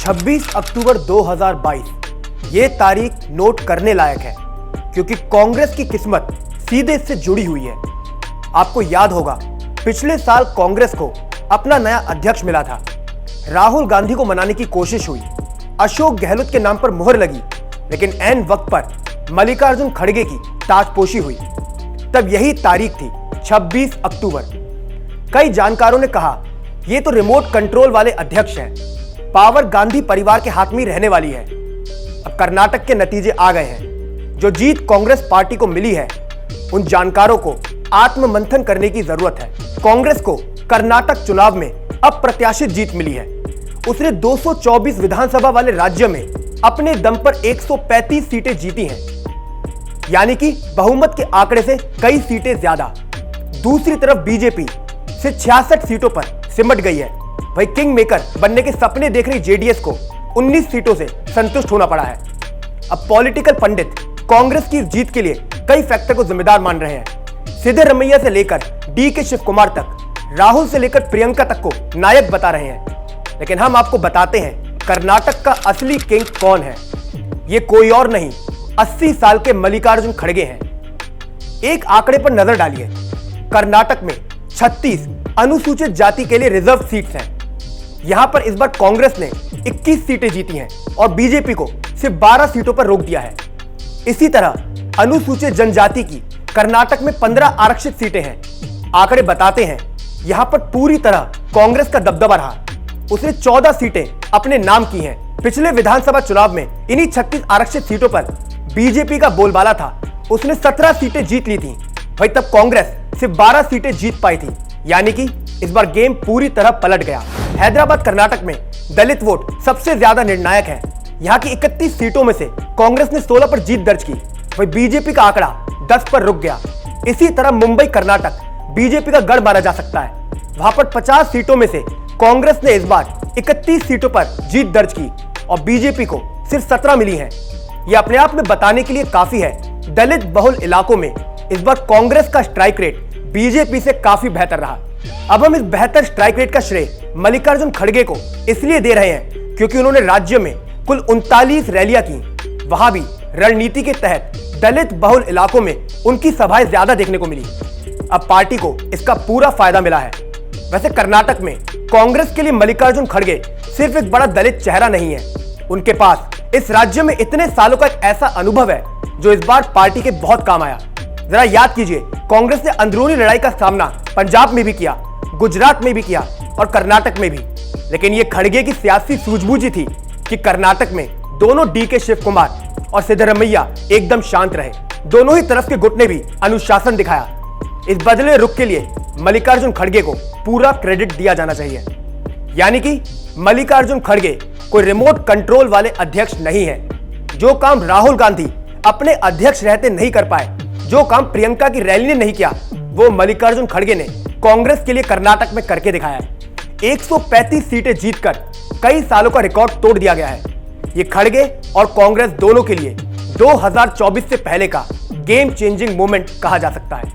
26 अक्टूबर 2022 ये तारीख नोट करने लायक है क्योंकि कांग्रेस की किस्मत सीधे इससे जुड़ी हुई है। आपको याद होगा पिछले साल कांग्रेस को अपना नया अध्यक्ष मिला था। राहुल गांधी को मनाने की कोशिश हुई, अशोक गहलोत के नाम पर मुहर लगी, लेकिन ऐन वक्त पर मल्लिकार्जुन खड़गे की ताजपोशी हुई। तब यही तारीख थी 26 अक्टूबर। कई जानकारों ने कहा यह तो रिमोट कंट्रोल वाले अध्यक्ष हैं, पावर गांधी परिवार के हाथ में रहने वाली है। अब कर्नाटक के नतीजे आ गए हैं। जो जीत कांग्रेस पार्टी को मिली है उन जानकारों को आत्ममंथन करने की जरूरत है। कांग्रेस को कर्नाटक चुनाव में अप्रत्याशित जीत मिली है। उसने 224 विधानसभा वाले राज्य में अपने दम पर 135 सीटें जीती हैं, यानी कि बहुमत के आंकड़े से कई सीटें ज्यादा। दूसरी तरफ बीजेपी से 66 सीटों पर सिमट गई है। वही किंग मेकर बनने के सपने देख रही जेडीएस को 19 सीटों से संतुष्ट होना पड़ा है। अब पॉलिटिकल पंडित कांग्रेस की जीत के लिए कई फैक्टर को जिम्मेदार मान रहे हैं। सिद्धरमैया से लेकर डीके शिव कुमार तक, राहुल से लेकर प्रियंका तक को नायक बता रहे हैं। लेकिन हम आपको बताते हैं कर्नाटक का असली किंग कौन है। ये कोई और नहीं, 80 साल के मल्लिकार्जुन खड़गे हैं। एक आंकड़े पर नजर डालिए, कर्नाटक में 36 अनुसूचित जाति के लिए रिजर्व सीट्स हैं। यहां पर इस बार कांग्रेस ने 21 सीटें जीती हैं और बीजेपी को सिर्फ 12 सीटों पर रोक दिया है। इसी तरह अनुसूचित जनजाति की कर्नाटक में 15 आरक्षित सीटें हैं। आंकड़े बताते हैं यहां पर पूरी तरह कांग्रेस का दबदबा रहा। उसने 14 सीटें अपने नाम की हैं। पिछले विधानसभा चुनाव में इन्हीं 36 आरक्षित सीटों पर बीजेपी का बोलबाला था। उसने 17 सीटें जीत ली थी। वही तब कांग्रेस सिर्फ 12 सीटें जीत पाई थी, यानी कि इस बार गेम पूरी तरह पलट गया। हैदराबाद कर्नाटक में दलित वोट सबसे ज्यादा निर्णायक है। यहाँ की 31 सीटों में से कांग्रेस ने 16 पर जीत दर्ज की। वही बीजेपी का आंकड़ा 10 पर रुक गया। इसी तरह मुंबई कर्नाटक बीजेपी का गढ़ माना जा सकता है। वहां पर 50 सीटों में से कांग्रेस ने इस बार 31 सीटों पर जीत दर्ज की और बीजेपी को सिर्फ 17 मिली हैं। यह अपने आप में बताने के लिए काफी है दलित बहुल इलाकों में इस बार कांग्रेस का स्ट्राइक रेट बीजेपी से काफी बेहतर रहा। अब हम इस बेहतर स्ट्राइक रेट का श्रेय मल्लिकार्जुन खड़गे को इसलिए दे रहे हैं क्योंकि उन्होंने राज्य में कुल 39 रैलियां की। वहां भी रणनीति के तहत दलित बहुल इलाकों में उनकी सभाएं ज्यादा देखने को मिली। अब पार्टी को इसका पूरा फायदा मिला है। वैसे कर्नाटक में कांग्रेस के लिए मल्लिकार्जुन खड़गे सिर्फ एक बड़ा दलित चेहरा नहीं है। उनके पास इस राज्य में इतने सालों का एक ऐसा अनुभव है जो इस बार पार्टी के बहुत काम आया। जरा याद कीजिए, कांग्रेस ने अंदरूनी लड़ाई का सामना पंजाब में भी किया, गुजरात में भी किया और कर्नाटक में भी। लेकिन यह खड़गे की सियासी सूझबूझ थी कि कर्नाटक में दोनों डीके शिव कुमार और सिद्धरमैया एकदम शांत रहे। दोनों ही तरफ के गुट ने भी अनुशासन दिखाया। इस बदले रुख के लिए मल्लिकार्जुन खड़गे को पूरा क्रेडिट दिया जाना चाहिए। यानी कि मल्लिकार्जुन खड़गे कोई रिमोट कंट्रोल वाले अध्यक्ष नहीं है। जो काम राहुल गांधी अपने अध्यक्ष रहते नहीं कर पाए, जो काम प्रियंका की रैली ने नहीं किया, वो मल्लिकार्जुन खड़गे ने कांग्रेस के लिए कर्नाटक में करके दिखाया है। 135 सीटें जीतकर कई सालों का रिकॉर्ड तोड़ दिया गया है। ये खड़गे और कांग्रेस दोनों के लिए 2024 से पहले का गेम चेंजिंग मोमेंट कहा जा सकता है।